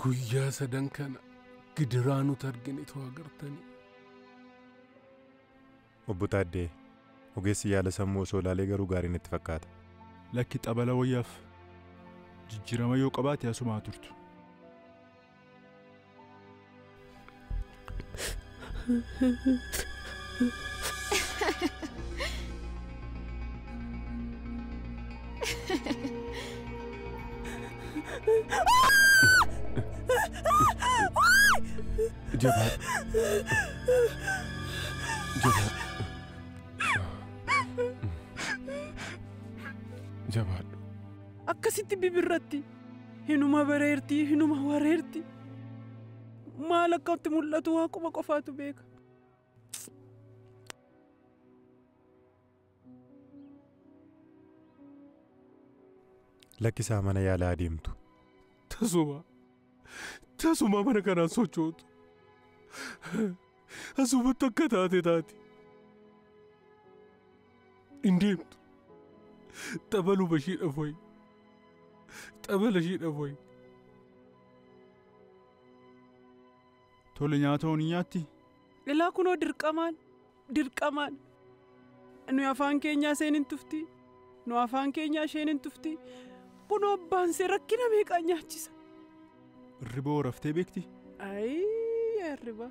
guyyaa sadan kana gidiraanu targine too agartanii. Obbo Taaddee ogeessi yaala sammuu osoo ilaalee garuu gaariin itti fakkaata. Lakki xabala wayyaaf jijjiirama yoo qabaate asumaa turtu. Jabaad. Akkasitti bibirratti hinuma bareerti hinuma wareerti. Maal akkatti mul'atu waaquma qofaatu beeka. Lakkisaa mana yaalaa adeemtu. Tasuma mana kanaan sochootu. Asumatti akka taate. Indeemtu. Xabaluma ishiidhaaf wayi. Xabala ishiidhaaf wayi. Tole nyaata hooni nyaatti? Ilaa kunoo dirqamaan. Nu afaan keenyaa seenin tufti. Nu afaan keenyaa isheen tufti. Kunoo abbaan see rakkina meeqaa nyaachisa. Riboo raftee beekti? Ayii ribaa.